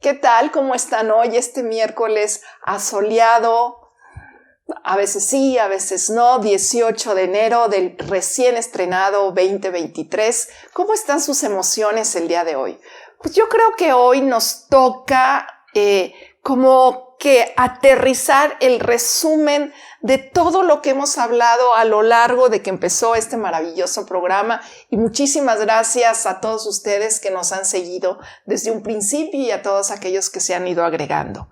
¿Qué tal? ¿Cómo están hoy? Este miércoles asoleado, a veces sí, a veces no, 18 de enero del recién estrenado 2023. ¿Cómo están sus emociones el día de hoy? Pues yo creo que hoy nos toca como que aterrizar el resumen de todo lo que hemos hablado a lo largo de que empezó este maravilloso programa, y muchísimas gracias a todos ustedes que nos han seguido desde un principio y a todos aquellos que se han ido agregando.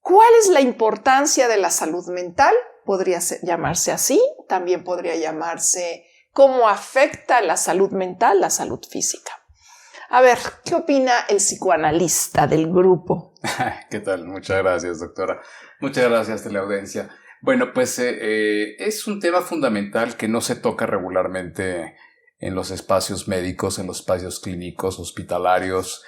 ¿Cuál es la importancia de la salud mental? Podría llamarse así, también podría llamarse cómo afecta la salud mental, la salud física. A ver, ¿qué opina el psicoanalista del grupo? ¿Qué tal? Muchas gracias, doctora. Muchas gracias, teleaudiencia. Bueno, pues es un tema fundamental que no se toca regularmente en los espacios médicos, en los espacios clínicos, hospitalarios,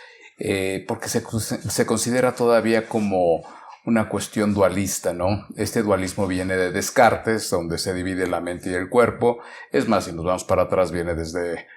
porque se considera todavía como una cuestión dualista, ¿no? Este dualismo viene de Descartes, donde se divide la mente y el cuerpo. Es más, si nos vamos para atrás, viene desde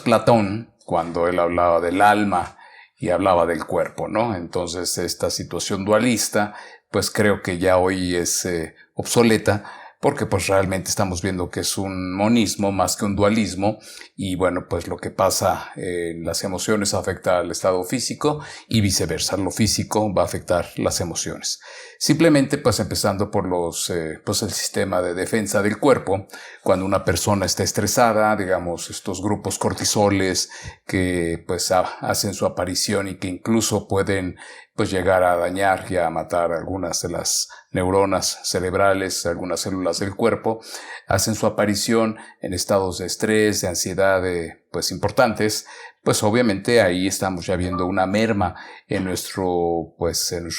Platón, cuando él hablaba del alma y hablaba del cuerpo, ¿no? Entonces, esta situación dualista, pues creo que ya hoy es obsoleta, porque pues realmente estamos viendo que es un monismo más que un dualismo, y bueno, pues lo que pasa en las emociones afecta al estado físico y viceversa, lo físico va a afectar las emociones. Simplemente pues empezando por el sistema de defensa del cuerpo. Cuando una persona está estresada, digamos estos grupos cortisoles que pues hacen su aparición y que incluso pueden pues llegar a dañar y a matar algunas de las neuronas cerebrales, algunas células del cuerpo, hacen su aparición en estados de estrés, de ansiedad, pues importantes. Pues obviamente ahí estamos ya viendo una merma en nuestro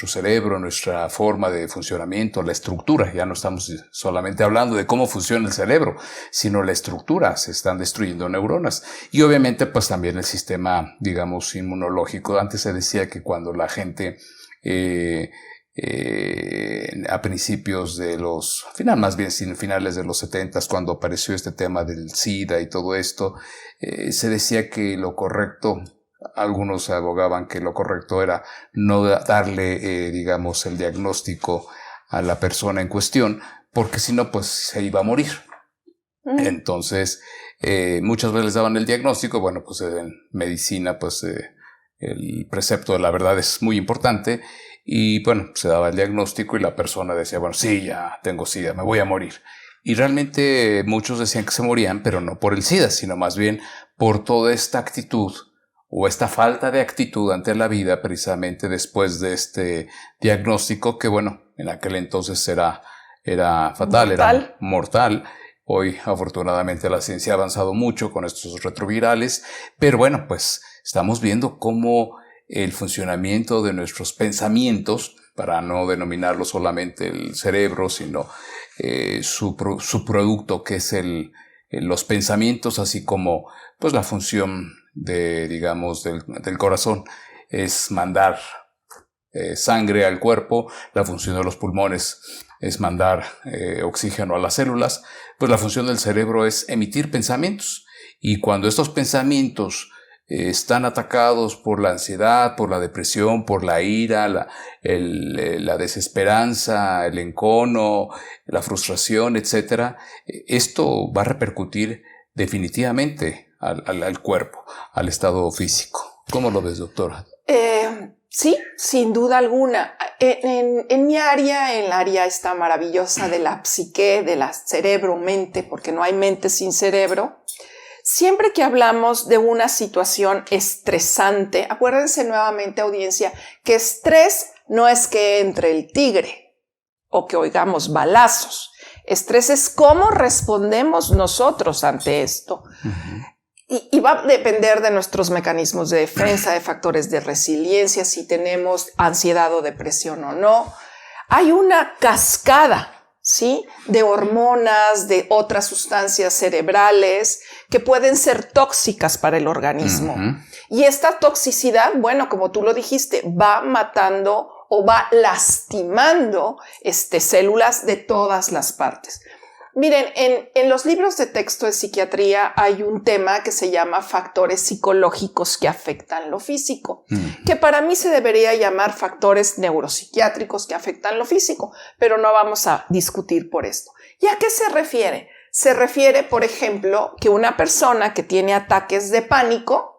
cerebro, nuestra forma de funcionamiento, la estructura. Ya no estamos solamente hablando de cómo funciona el cerebro, sino la estructura. Se están destruyendo neuronas. Y obviamente pues también el sistema, digamos, inmunológico. Antes se decía que cuando la gente a principios de finales de los 70s, cuando apareció este tema del SIDA y todo esto, se decía que lo correcto, algunos abogaban que lo correcto era no darle, digamos, el diagnóstico a la persona en cuestión, porque si no, pues se iba a morir. Entonces, muchas veces les daban el diagnóstico. Bueno, pues en medicina, pues el precepto de la verdad es muy importante. Y bueno, se daba el diagnóstico y la persona decía, bueno, sí, ya tengo SIDA, me voy a morir. Y realmente muchos decían que se morían, pero no por el SIDA, sino más bien por toda esta actitud o esta falta de actitud ante la vida, precisamente después de este diagnóstico que, bueno, en aquel entonces era fatal, era mortal. Hoy, afortunadamente, la ciencia ha avanzado mucho con estos retrovirales, pero bueno, pues estamos viendo cómo el funcionamiento de nuestros pensamientos, para no denominarlo solamente el cerebro, sino su producto, que es los pensamientos, así como pues la función del corazón es mandar sangre al cuerpo, la función de los pulmones es mandar oxígeno a las células, pues la función del cerebro es emitir pensamientos. Y cuando estos pensamientos están atacados por la ansiedad, por la depresión, por la ira, la desesperanza, el encono, la frustración, etc., esto va a repercutir definitivamente al cuerpo, al estado físico. ¿Cómo lo ves, doctora? Sí, sin duda alguna. En mi área, en la área esta maravillosa de la psique, de la cerebro-mente, porque no hay mente sin cerebro, siempre que hablamos de una situación estresante, acuérdense nuevamente, audiencia, que estrés no es que entre el tigre o que oigamos balazos. Estrés es cómo respondemos nosotros ante esto. Y va a depender de nuestros mecanismos de defensa, de factores de resiliencia, si tenemos ansiedad o depresión o no. Hay una cascada, ¿sí?, de hormonas, de otras sustancias cerebrales que pueden ser tóxicas para el organismo. Y esta toxicidad, bueno, como tú lo dijiste, va matando o va lastimando células de todas las partes. Miren, en los libros de texto de psiquiatría hay un tema que se llama factores psicológicos que afectan lo físico, que para mí se debería llamar factores neuropsiquiátricos que afectan lo físico, pero no vamos a discutir por esto. ¿Y a qué se refiere? Se refiere, por ejemplo, que una persona que tiene ataques de pánico,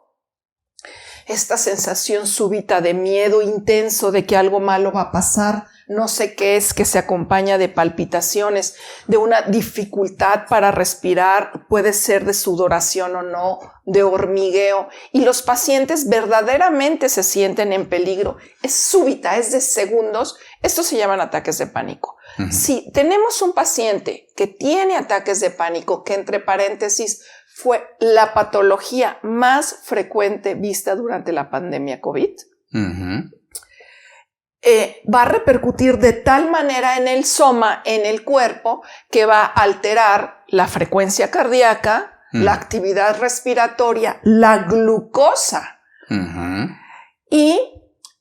esta sensación súbita de miedo intenso de que algo malo va a pasar, no sé qué es, que se acompaña de palpitaciones, de una dificultad para respirar, puede ser de sudoración o no, de hormigueo, y los pacientes verdaderamente se sienten en peligro. Es súbita, es de segundos. Estos se llaman ataques de pánico. Si tenemos un paciente que tiene ataques de pánico, que entre paréntesis fue la patología más frecuente vista durante la pandemia COVID, va a repercutir de tal manera en el soma, en el cuerpo, que va a alterar la frecuencia cardíaca, la actividad respiratoria, la glucosa. Y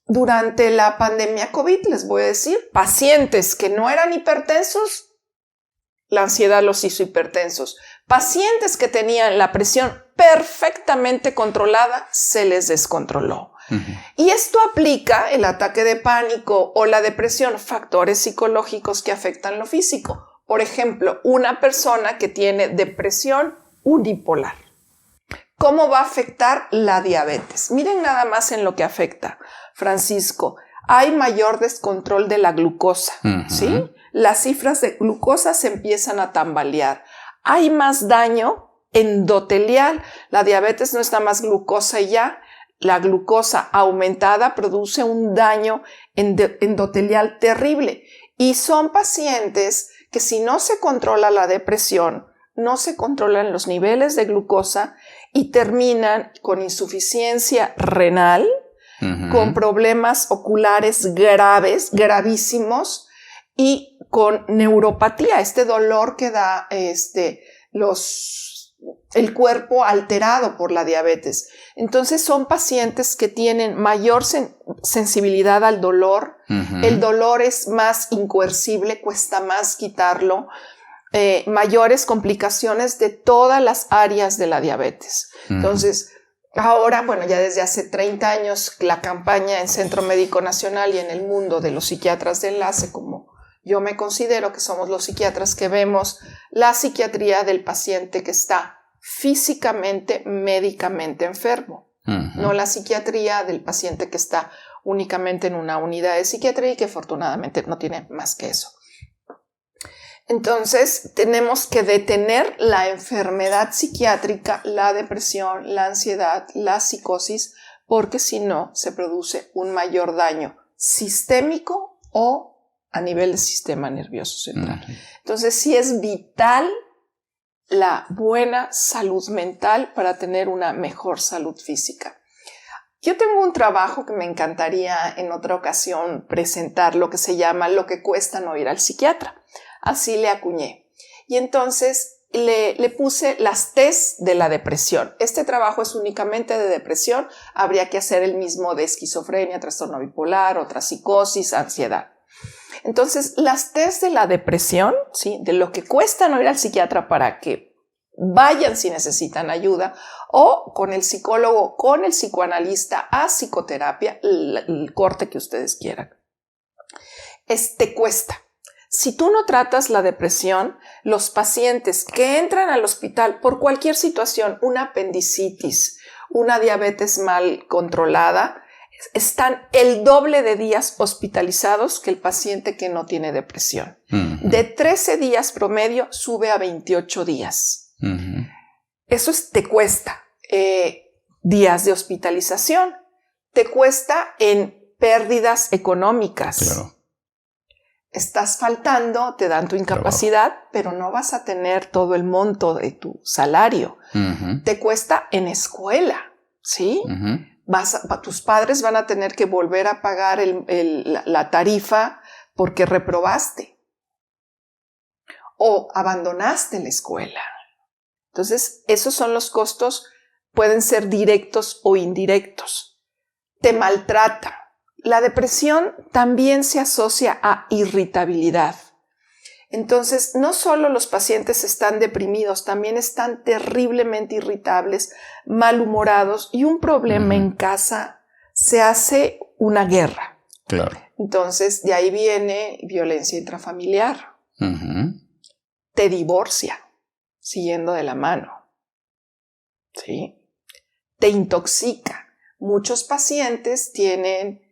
durante la pandemia COVID, les voy a decir, pacientes que no eran hipertensos, la ansiedad los hizo hipertensos. Pacientes que tenían la presión perfectamente controlada, se les descontroló. Y esto aplica el ataque de pánico o la depresión, factores psicológicos que afectan lo físico. Por ejemplo, una persona que tiene depresión unipolar. ¿Cómo va a afectar la diabetes? Miren nada más en lo que afecta, Francisco. Hay mayor descontrol de la glucosa, ¿sí? Las cifras de glucosa se empiezan a tambalear. Hay más daño endotelial. La diabetes no es nada más glucosa y ya. La glucosa aumentada produce un daño endotelial terrible. Y son pacientes que si no se controla la depresión, no se controlan los niveles de glucosa y terminan con insuficiencia renal, con problemas oculares graves, gravísimos, y con neuropatía, este dolor que da el cuerpo alterado por la diabetes. Entonces son pacientes que tienen mayor sensibilidad al dolor. El dolor es más incoercible, cuesta más quitarlo. Mayores complicaciones de todas las áreas de la diabetes. Entonces, ahora, bueno, ya desde hace 30 años, la campaña en Centro Médico Nacional y en el mundo de los psiquiatras de enlace, como yo me considero que somos los psiquiatras que vemos la psiquiatría del paciente que está físicamente, médicamente enfermo, no la psiquiatría del paciente que está únicamente en una unidad de psiquiatría y que afortunadamente no tiene más que eso. Entonces, tenemos que detener la enfermedad psiquiátrica, la depresión, la ansiedad, la psicosis, porque si no, se produce un mayor daño sistémico o a nivel del sistema nervioso central. Entonces, sí es vital la buena salud mental para tener una mejor salud física. Yo tengo un trabajo que me encantaría en otra ocasión presentar, lo que se llama Lo que cuesta no ir al psiquiatra. Así le acuñé. Y entonces le puse las T's de la depresión. Este trabajo es únicamente de depresión. Habría que hacer el mismo de esquizofrenia, trastorno bipolar, otra psicosis, ansiedad. Entonces, las T's de la depresión, ¿sí? De lo que cuesta no ir al psiquiatra para que vayan si necesitan ayuda, o con el psicólogo, con el psicoanalista, a psicoterapia, el corte que ustedes quieran. Te cuesta. Si tú no tratas la depresión, los pacientes que entran al hospital por cualquier situación, una apendicitis, una diabetes mal controlada, están el doble de días hospitalizados que el paciente que no tiene depresión. De 13 días promedio sube a 28 días. Eso te cuesta días de hospitalización, te cuesta en pérdidas económicas. Claro. Estás faltando, te dan tu incapacidad, pero no vas a tener todo el monto de tu salario. Te cuesta en escuela, ¿sí? Tus padres van a tener que volver a pagar la tarifa porque reprobaste o abandonaste la escuela. Entonces, esos son los costos, pueden ser directos o indirectos. Te maltrata. La depresión también se asocia a irritabilidad. Entonces, no solo los pacientes están deprimidos, también están terriblemente irritables, malhumorados, y un problema en casa se hace una guerra. Claro. Entonces, de ahí viene violencia intrafamiliar. Te divorcia, siguiendo de la mano. ¿Sí? Te intoxica. Muchos pacientes tienen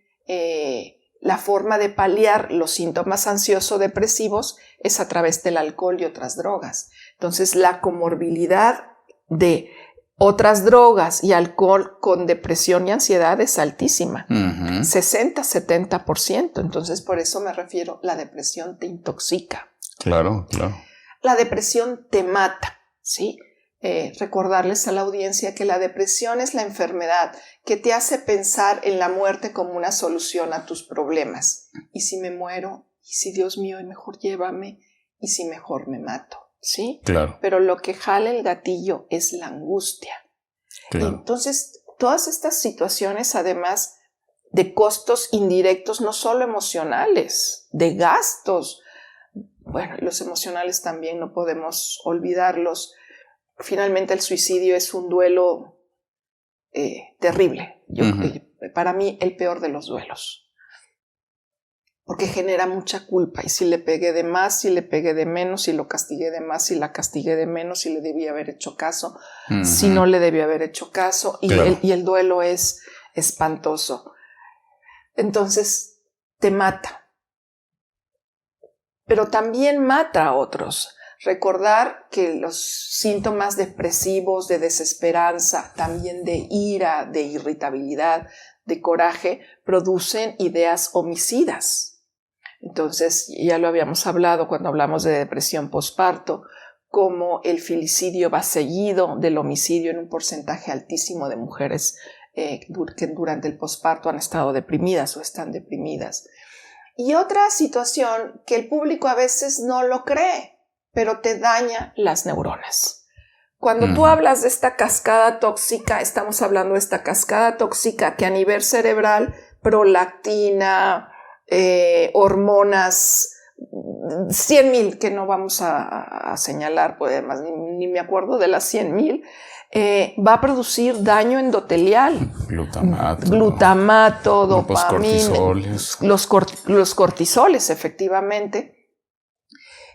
la forma de paliar los síntomas ansioso-depresivos es a través del alcohol y otras drogas. Entonces, la comorbilidad de otras drogas y alcohol con depresión y ansiedad es altísima, 60-70%. Entonces, por eso me refiero, la depresión te intoxica. Claro, claro. La depresión te mata, ¿sí? Recordarles a la audiencia que la depresión es la enfermedad que te hace pensar en la muerte como una solución a tus problemas. ¿Y si me muero? ¿Y si Dios mío, mejor llévame? ¿Y si mejor me mato? ¿Sí? Claro. Pero lo que jala el gatillo es la angustia. Claro. Entonces, todas estas situaciones, además de costos indirectos, no solo emocionales, de gastos. Bueno, los emocionales también no podemos olvidarlos. Finalmente el suicidio es un duelo terrible. Para mí el peor de los duelos. Porque genera mucha culpa. Y si le pegué de más, si le pegué de menos, si lo castigué de más, si la castigué de menos, si le debí haber hecho caso, si no le debí haber hecho caso. Y, claro. el duelo es espantoso. Entonces te mata. Pero también mata a otros. Recordar que los síntomas depresivos, de desesperanza, también de ira, de irritabilidad, de coraje, producen ideas homicidas. Entonces, ya lo habíamos hablado cuando hablamos de depresión posparto, como el filicidio va seguido del homicidio en un porcentaje altísimo de mujeres que durante el posparto han estado deprimidas o están deprimidas. Y otra situación que el público a veces no lo cree, pero te daña las neuronas. Cuando tú hablas de esta cascada tóxica, estamos hablando de esta cascada tóxica que a nivel cerebral, prolactina, hormonas, 100,000 que no vamos a señalar, pues además ni me acuerdo de las 100,000, va a producir daño endotelial. Glutamato, dopamina, los cortisoles, efectivamente.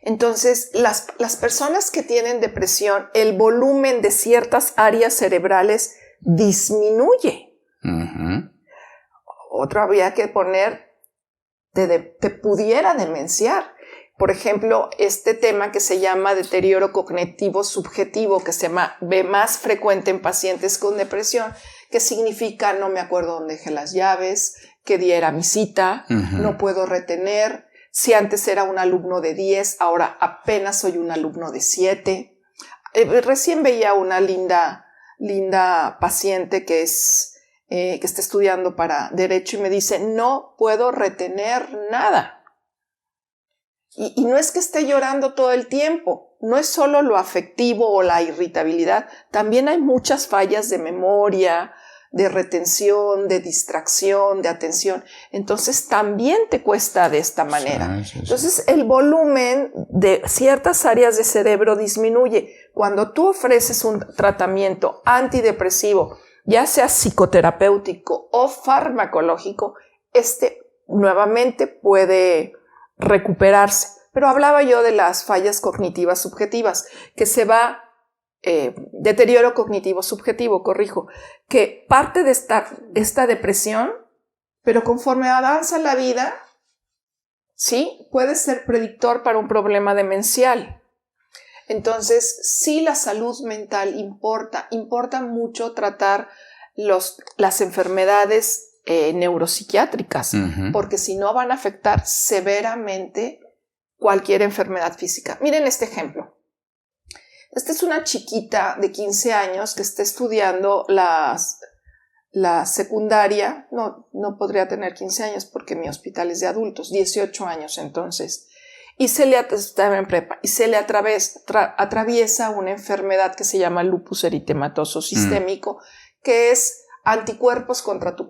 Entonces, las personas que tienen depresión, el volumen de ciertas áreas cerebrales disminuye. Otro habría que poner, te pudiera demenciar. Por ejemplo, este tema que se llama deterioro cognitivo subjetivo, que se ve más frecuente en pacientes con depresión, que significa no me acuerdo dónde dejé las llaves, qué día era mi cita, no puedo retener. Si antes era un alumno de 10, ahora apenas soy un alumno de 7. Recién veía una linda paciente que está estudiando para Derecho y me dice, no puedo retener nada. Y no es que esté llorando todo el tiempo, no es solo lo afectivo o la irritabilidad, también hay muchas fallas de memoria, de retención, de distracción, de atención. Entonces también te cuesta de esta manera. Sí. Entonces el volumen de ciertas áreas de cerebro disminuye. Cuando tú ofreces un tratamiento antidepresivo, ya sea psicoterapéutico o farmacológico, nuevamente puede recuperarse. Pero hablaba yo de las fallas cognitivas subjetivas, que se va deterioro cognitivo subjetivo, que parte de esta depresión, pero conforme avanza la vida, sí, puede ser predictor para un problema demencial. Entonces, sí, la salud mental importa mucho tratar las enfermedades neuropsiquiátricas, porque si no van a afectar severamente cualquier enfermedad física. Miren este ejemplo. Esta es una chiquita de 15 años que está estudiando la secundaria. No podría tener 15 años porque mi hospital es de adultos, 18 años entonces. Y estaba en prepa y se le atraviesa una enfermedad que se llama lupus eritematoso sistémico, que es anticuerpos contra tu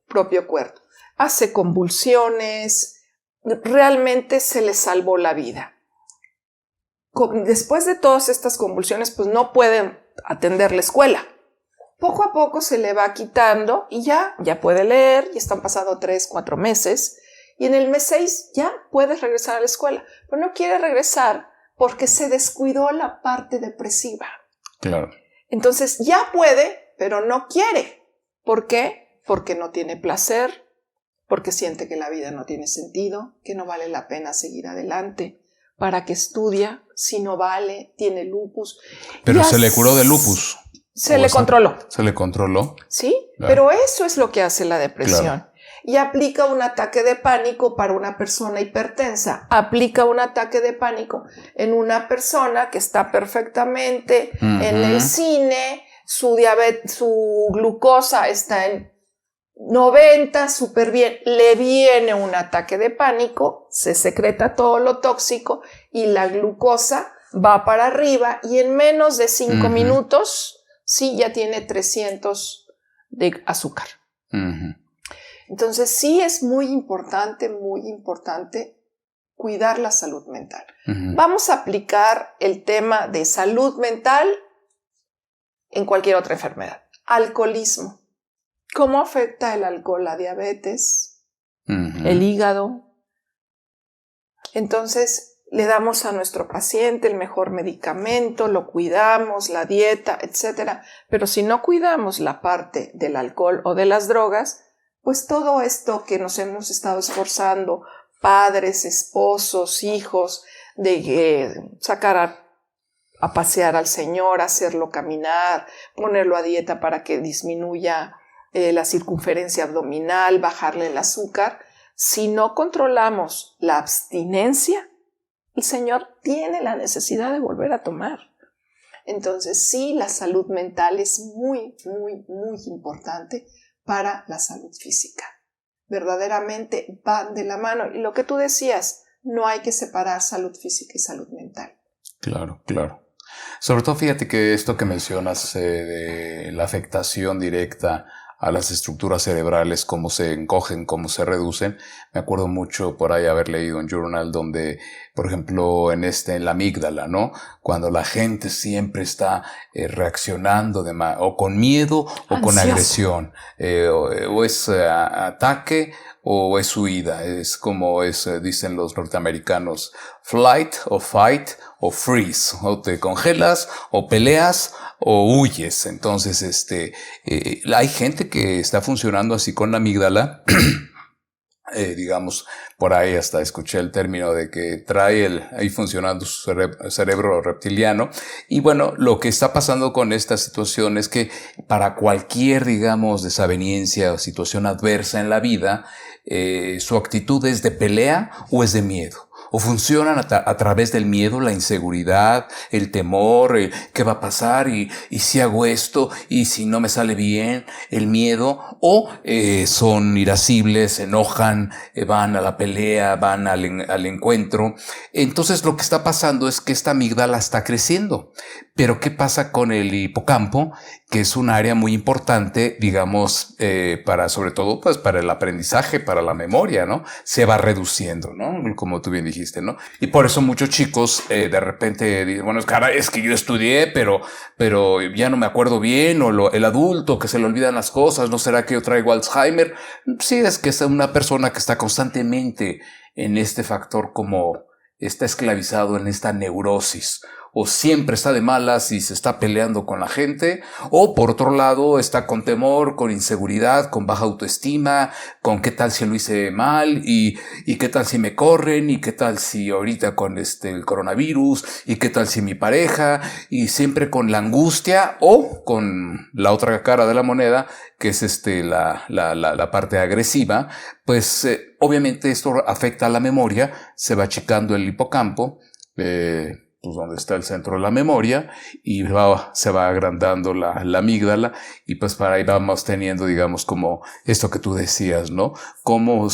propio cuerpo. Hace convulsiones, realmente se le salvó la vida. después de todas estas convulsiones, pues no pueden atender la escuela. Poco a poco se le va quitando y ya puede leer, ya están pasando 3, 4 meses y en el mes 6 ya puede regresar a la escuela, pero no quiere regresar porque se descuidó la parte depresiva. Claro. Entonces ya puede, pero no quiere. ¿Por qué? Porque no tiene placer, porque siente que la vida no tiene sentido, que no vale la pena seguir adelante. ¿Para qué estudia? Si no vale, tiene lupus. Pero se le curó de lupus. Se le controló. Se le controló. Sí, claro. Pero eso es lo que hace la depresión. Claro. Y aplica un ataque de pánico para una persona hipertensa. Aplica un ataque de pánico en una persona que está perfectamente en el cine, su glucosa está en 90, súper bien. Le viene un ataque de pánico, se secreta todo lo tóxico y la glucosa va para arriba y en menos de 5 minutos... sí, ya tiene 300 de azúcar. Entonces, sí es muy importante cuidar la salud mental. Vamos a aplicar el tema de salud mental en cualquier otra enfermedad. Alcoholismo. ¿Cómo afecta el alcohol la diabetes? El hígado. Entonces, le damos a nuestro paciente el mejor medicamento, lo cuidamos, la dieta, etc. Pero si no cuidamos la parte del alcohol o de las drogas, pues todo esto que nos hemos estado esforzando, padres, esposos, hijos, de sacar a pasear al señor, hacerlo caminar, ponerlo a dieta para que disminuya la circunferencia abdominal, bajarle el azúcar, si no controlamos la abstinencia, el señor tiene la necesidad de volver a tomar. Entonces, sí, la salud mental es muy importante para la salud física. Verdaderamente van de la mano. Y lo que tú decías, no hay que separar salud física y salud mental. Claro, claro. Sobre todo, fíjate que esto que mencionas de la afectación directa a las estructuras cerebrales, cómo se encogen, cómo se reducen. Me acuerdo mucho por ahí haber leído un journal donde, por ejemplo, en la amígdala, ¿no? Cuando la gente siempre está reaccionando o con miedo o con agresión, o es ataque o es huida. Es como dicen los norteamericanos, flight o fight o freeze. O te congelas o peleas o huyes. Entonces, hay gente que está funcionando así con la amígdala. Digamos, por ahí hasta escuché el término de que trae ahí funcionando su cerebro reptiliano. Y bueno, lo que está pasando con esta situación es que para cualquier, digamos, desaveniencia o situación adversa en la vida, su actitud es de pelea o es de miedo. O funcionan a través del miedo, la inseguridad, el temor, qué va a pasar y si hago esto y si no me sale bien, el miedo, o son irascibles, se enojan, van a la pelea, van al encuentro. Entonces lo que está pasando es que esta amígdala está creciendo. Pero ¿qué pasa con el hipocampo? Que es un área muy importante, digamos, sobre todo pues para el aprendizaje, para la memoria, ¿no? Se va reduciendo, ¿no? Como tú bien dijiste, ¿no? Y por eso muchos chicos de repente dicen, bueno, es que yo estudié, pero ya no me acuerdo bien, o el adulto que se le olvidan las cosas, ¿no será que yo traigo Alzheimer? Sí, es que es una persona que está constantemente en este factor, como está esclavizado en esta neurosis. O siempre está de malas y se está peleando con la gente, o por otro lado está con temor, con inseguridad, con baja autoestima, con qué tal si lo hice mal y qué tal si me corren y qué tal si ahorita con el coronavirus y qué tal si mi pareja, y siempre con la angustia o con la otra cara de la moneda, que es la parte agresiva. Pues obviamente esto afecta a la memoria, se va achicando el hipocampo, pues donde está el centro de la memoria, y se va agrandando la amígdala, y pues para ahí vamos teniendo, digamos, como esto que tú decías, ¿no? Cómo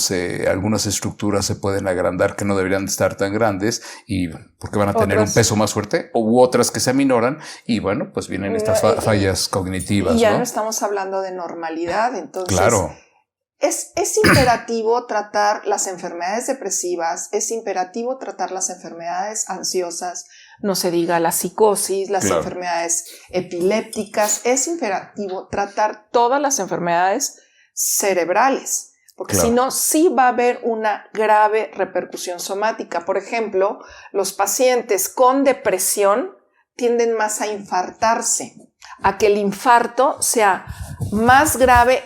algunas estructuras se pueden agrandar que no deberían estar tan grandes, y porque van a tener un peso más fuerte, u otras que se aminoran, y bueno, pues vienen estas fallas cognitivas, y ya ¿no? No estamos hablando de normalidad, entonces... Claro. Es imperativo tratar las enfermedades depresivas, es imperativo tratar las enfermedades ansiosas, no se diga la psicosis, las Claro. enfermedades epilépticas. Es imperativo tratar todas las enfermedades cerebrales, porque Claro. si no, sí va a haber una grave repercusión somática. Por ejemplo, los pacientes con depresión tienden más a infartarse, a que el infarto sea más grave,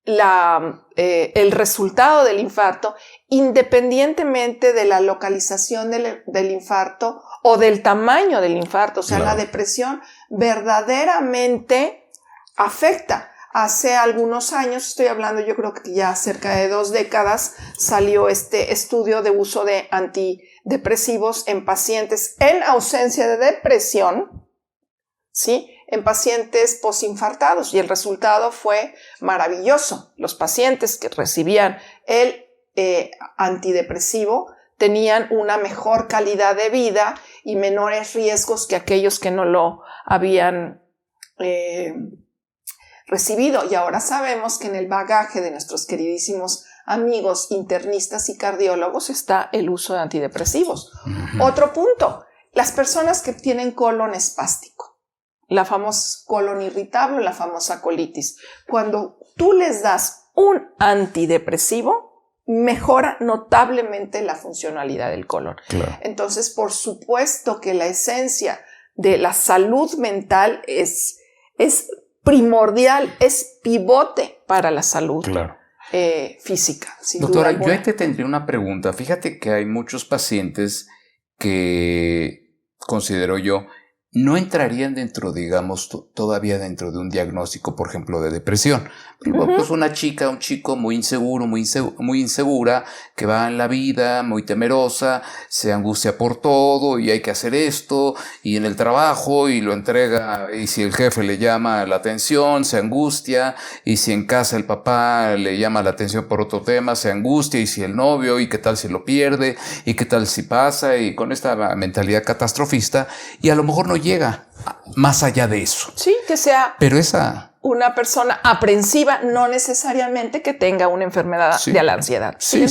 el resultado del infarto, independientemente de la localización del infarto o del tamaño del infarto. O sea, Claro. la depresión verdaderamente afecta. Hace algunos años, estoy hablando, yo creo que ya cerca de 2 décadas, salió este estudio de uso de antidepresivos en pacientes en ausencia de depresión, ¿sí? En pacientes posinfartados, y el resultado fue maravilloso. Los pacientes que recibían el antidepresivo tenían una mejor calidad de vida y menores riesgos que aquellos que no lo habían recibido. Y ahora sabemos que en el bagaje de nuestros queridísimos amigos internistas y cardiólogos está el uso de antidepresivos. Uh-huh. Otro punto, las personas que tienen colon espástico, la famosa colon irritable, la famosa colitis. Cuando tú les das un antidepresivo, mejora notablemente la funcionalidad del colon. Claro. Entonces, por supuesto que la esencia de la salud mental es primordial, es pivote para la salud Claro. física. Sin Doctora, duda yo ahí te tendría una pregunta. Fíjate que hay muchos pacientes que, considero yo, no entrarían dentro, digamos, todavía dentro de un diagnóstico, por ejemplo, de depresión. Uh-huh. Pues una chica, un chico muy inseguro, muy insegura, que va en la vida, muy temerosa, se angustia por todo y hay que hacer esto, y en el trabajo, y lo entrega, y si el jefe le llama la atención, se angustia, y si en casa el papá le llama la atención por otro tema, se angustia, y si el novio, y qué tal si lo pierde, y qué tal si pasa, y con esta mentalidad catastrofista, y a lo mejor no llega más allá de eso. Sí, que sea pero una persona aprensiva, no necesariamente que tenga una enfermedad de la ansiedad. Sí,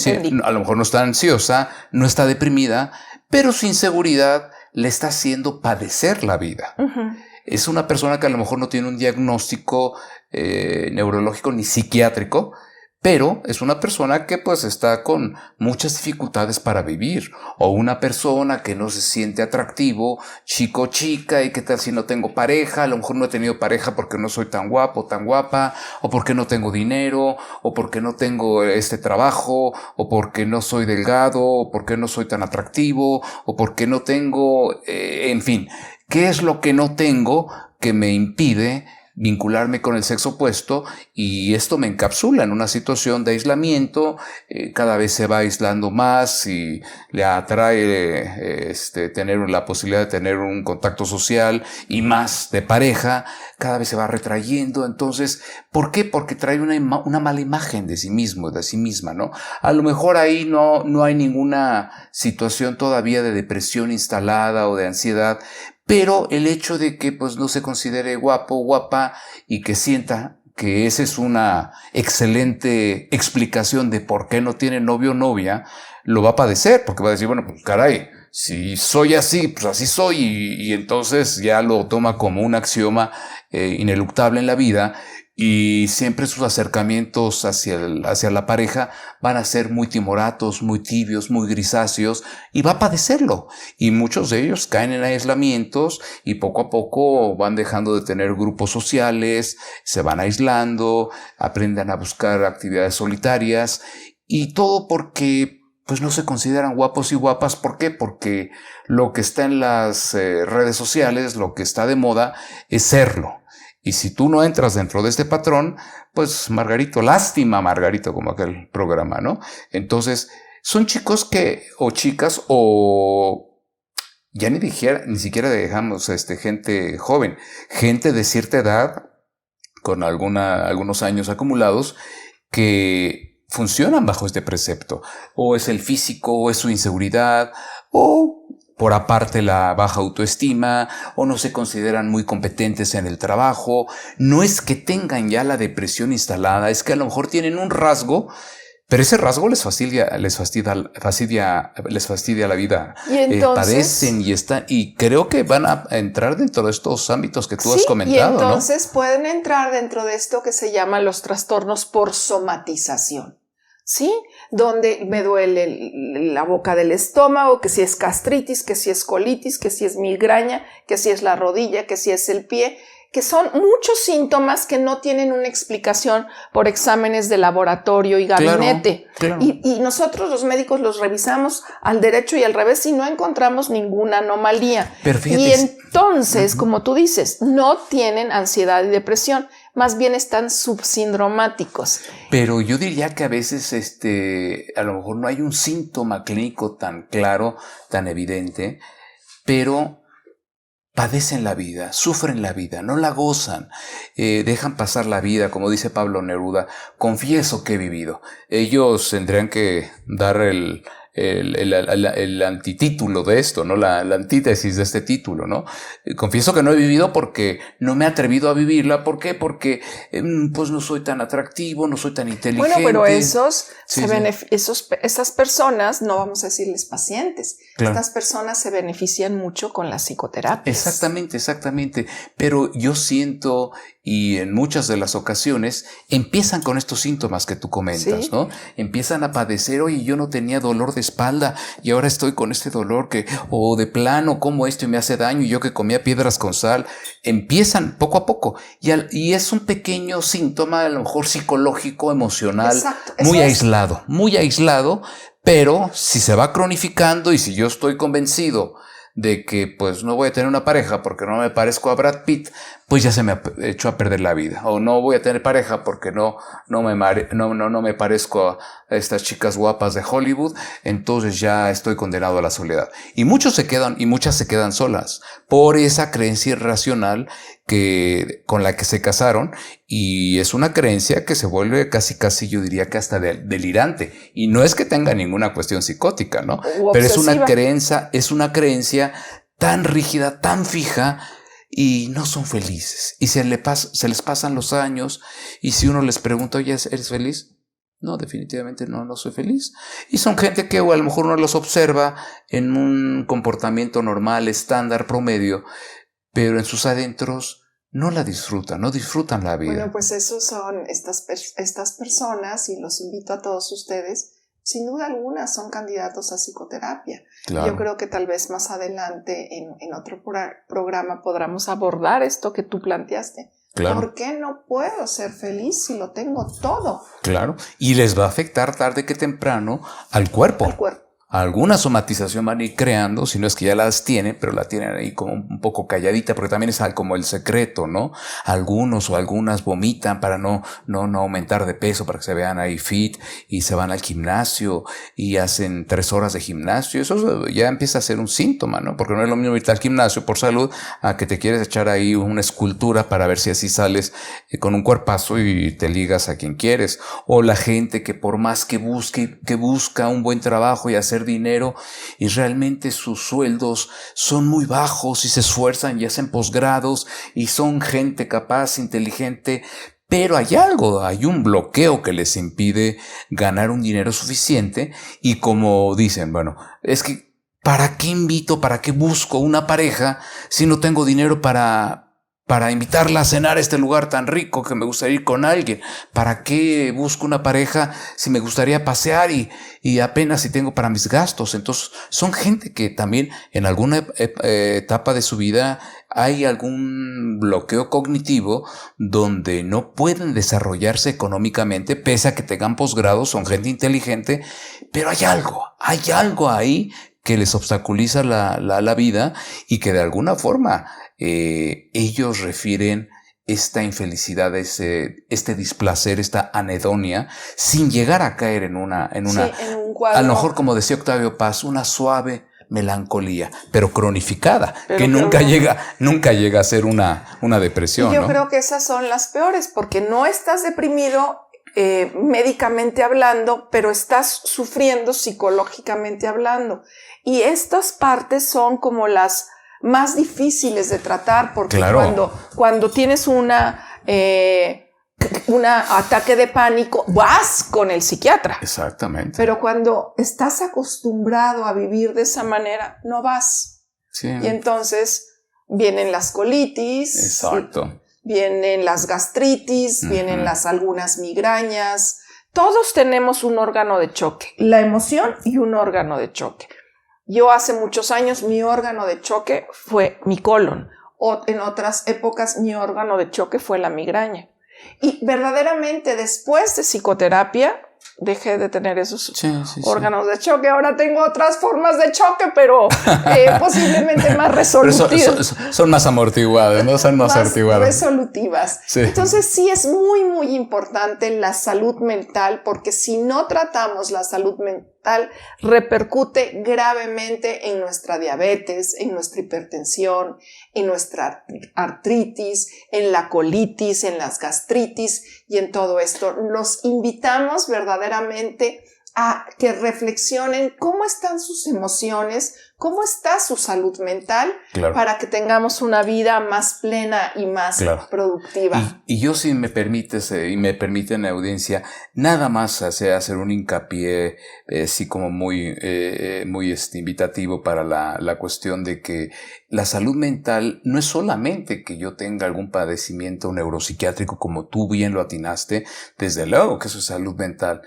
a lo mejor no está ansiosa, no está deprimida, pero su inseguridad le está haciendo padecer la vida. Uh-huh. Es una persona que a lo mejor no tiene un diagnóstico neurológico ni psiquiátrico, pero es una persona que pues está con muchas dificultades para vivir, o una persona que no se siente atractivo, chico o chica, y qué tal si no tengo pareja, a lo mejor no he tenido pareja porque no soy tan guapo, tan guapa, o porque no tengo dinero, o porque no tengo este trabajo, o porque no soy delgado, o porque no soy tan atractivo, o porque no tengo, en fin, ¿qué es lo que no tengo que me impide vincularme con el sexo opuesto? Y esto me encapsula en una situación de aislamiento, cada vez se va aislando más y le atrae tener la posibilidad de tener un contacto social y más de pareja, cada vez se va retrayendo. Entonces, ¿por qué? Porque trae una mala imagen de sí mismo, de sí misma, ¿no? A lo mejor ahí no hay ninguna situación todavía de depresión instalada o de ansiedad, pero el hecho de que pues no se considere guapo, guapa, y que sienta que esa es una excelente explicación de por qué no tiene novio o novia, lo va a padecer, porque va a decir, bueno, pues caray, si soy así, pues así soy, y entonces ya lo toma como un axioma ineluctable en la vida, y siempre sus acercamientos hacia la pareja van a ser muy timoratos, muy tibios, muy grisáceos, y va a padecerlo. Y muchos de ellos caen en aislamientos y poco a poco van dejando de tener grupos sociales, se van aislando, aprenden a buscar actividades solitarias, y todo porque pues no se consideran guapos y guapas. ¿Por qué? Porque lo que está en las redes sociales, lo que está de moda, es serlo. Y si tú no entras dentro de este patrón, pues Margarito, lástima Margarito, como aquel programa, ¿no? Entonces, son chicos o chicas, o ya ni siquiera dejamos gente joven, gente de cierta edad, con algunos años acumulados, que funcionan bajo este precepto. O es el físico, o es su inseguridad, o por aparte la baja autoestima, o no se consideran muy competentes en el trabajo. No es que tengan ya la depresión instalada, es que a lo mejor tienen un rasgo Pero ese rasgo les fastidia la vida. Y entonces, padecen y creo que van a entrar dentro de estos ámbitos que tú has comentado, y entonces ¿no? pueden entrar dentro de esto que se llama los trastornos por somatización, ¿sí? Donde me duele la boca del estómago, que si es gastritis, que si es colitis, que si es migraña, que si es la rodilla, que si es el pie, que son muchos síntomas que no tienen una explicación por exámenes de laboratorio y gabinete. Claro. Y nosotros los médicos los revisamos al derecho y al revés y no encontramos ninguna anomalía. Pero fíjate, y entonces, como tú dices, no tienen ansiedad y depresión, más bien están subsindromáticos. Pero yo diría que a veces a lo mejor no hay un síntoma clínico tan claro, tan evidente, pero padecen la vida, sufren la vida, no la gozan, dejan pasar la vida, como dice Pablo Neruda, confieso que he vivido. Ellos tendrían que dar el antitítulo de esto, ¿no? La antítesis de este título, ¿no? Confieso que no he vivido porque no me he atrevido a vivirla. ¿Por qué? Porque pues no soy tan atractivo, no soy tan inteligente. Bueno, pero esas personas, no vamos a decirles pacientes, estas personas se benefician mucho con la psicoterapia. Exactamente. Pero yo siento, y en muchas de las ocasiones, empiezan con estos síntomas que tú comentas, ¿no? Empiezan a padecer, oye, yo no tenía dolor de espalda y ahora estoy con este dolor o de plano, como esto y me hace daño y yo que comía piedras con sal. Empiezan poco a poco y es un pequeño síntoma, a lo mejor psicológico, emocional, muy aislado, pero si se va cronificando y si yo estoy convencido de que pues no voy a tener una pareja porque no me parezco a Brad Pitt, pues ya se me echó a perder la vida. O no voy a tener pareja porque no me parezco a estas chicas guapas de Hollywood, entonces ya estoy condenado a la soledad. Y muchas se quedan solas por esa creencia irracional con la que se casaron, y es una creencia que se vuelve casi yo diría que hasta delirante. Y no es que tenga ninguna cuestión psicótica, ¿no? Pero es una creencia tan rígida, tan fija, y no son felices. Y se les pasan los años, y si uno les pregunta, oye, ¿eres feliz? No, definitivamente no soy feliz. Y son gente que a lo mejor uno los observa en un comportamiento normal, estándar, promedio, pero en sus adentros no disfrutan la vida. Bueno, pues esos son estas personas, y los invito a todos ustedes, sin duda alguna son candidatos a psicoterapia. Claro. Yo creo que tal vez más adelante en otro programa podamos abordar esto que tú planteaste. Claro. ¿Por qué no puedo ser feliz si lo tengo todo? Claro, y les va a afectar tarde que temprano al cuerpo. Alguna somatización van a ir creando, si no es que ya las tienen, pero la tienen ahí como un poco calladita, porque también es como el secreto, ¿no? Algunos o algunas vomitan para no aumentar de peso, para que se vean ahí fit, y se van al gimnasio y hacen 3 horas de gimnasio. Eso ya empieza a ser un síntoma, ¿no? Porque no es lo mismo irte al gimnasio por salud a que te quieres echar ahí una escultura para ver si así sales con un cuerpazo y te ligas a quien quieres. O la gente que por más que busca un buen trabajo y hacer dinero, y realmente sus sueldos son muy bajos y se esfuerzan y hacen posgrados y son gente capaz, inteligente, pero hay un bloqueo que les impide ganar un dinero suficiente. Y como dicen, bueno, es que ¿para qué busco una pareja si no tengo dinero para invitarla a cenar a este lugar tan rico que me gustaría ir con alguien? ¿Para qué busco una pareja si me gustaría pasear y apenas si tengo para mis gastos? Entonces son gente que también en alguna etapa de su vida hay algún bloqueo cognitivo donde no pueden desarrollarse económicamente, pese a que tengan posgrados, son gente inteligente, pero hay algo ahí que les obstaculiza la vida, y que de alguna forma ellos refieren esta infelicidad, este displacer, esta anedonia, sin llegar a caer en un cuadro, a lo mejor, como decía Octavio Paz, una suave melancolía, pero cronificada, que nunca llega a ser una depresión. Y yo creo que esas son las peores, porque no estás deprimido médicamente hablando, pero estás sufriendo psicológicamente hablando. Y estas partes son como las más difíciles de tratar, porque claro, cuando tienes una un ataque de pánico, vas con el psiquiatra. Exactamente. Pero cuando estás acostumbrado a vivir de esa manera, no vas. Sí. Y entonces vienen las colitis. Exacto. Vienen las gastritis, vienen algunas migrañas. Todos tenemos un órgano de choque, la emoción y un órgano de choque. Yo hace muchos años mi órgano de choque fue mi colon, o en otras épocas mi órgano de choque fue la migraña. Y verdaderamente después de psicoterapia dejé de tener esos órganos de choque. Ahora tengo otras formas de choque, pero posiblemente más resolutivas. Son más amortiguadas, ¿no? Son más amortiguadas. Resolutivas. Sí. Entonces sí es muy, muy importante la salud mental, porque si no tratamos la salud mental, repercute gravemente en nuestra diabetes, en nuestra hipertensión, en nuestra artritis, en la colitis, en las gastritis y en todo esto. Los invitamos verdaderamente a que reflexionen cómo están sus emociones, cómo está su salud mental, para que tengamos una vida más plena y más productiva. Y yo, si me permites y me permiten la audiencia, nada más hacer un hincapié sí como muy invitativo para la cuestión de que la salud mental no es solamente que yo tenga algún padecimiento neuropsiquiátrico, como tú bien lo atinaste, desde luego que eso es salud mental.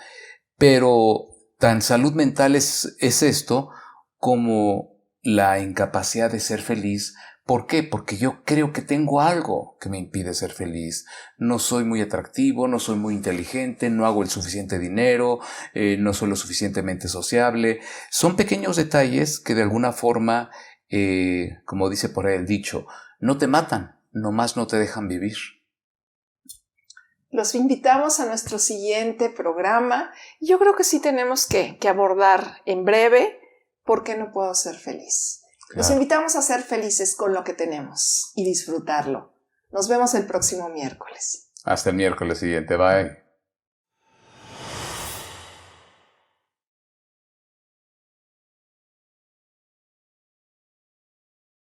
Pero tan salud mental es esto como la incapacidad de ser feliz. ¿Por qué? Porque yo creo que tengo algo que me impide ser feliz. No soy muy atractivo, no soy muy inteligente, no hago el suficiente dinero, no soy lo suficientemente sociable. Son pequeños detalles que de alguna forma, como dice por ahí el dicho, no te matan, nomás no te dejan vivir. Los invitamos a nuestro siguiente programa. Yo creo que sí tenemos que abordar en breve por qué no puedo ser feliz. Los invitamos a ser felices con lo que tenemos y disfrutarlo. Nos vemos el próximo miércoles. Hasta el miércoles siguiente. Bye.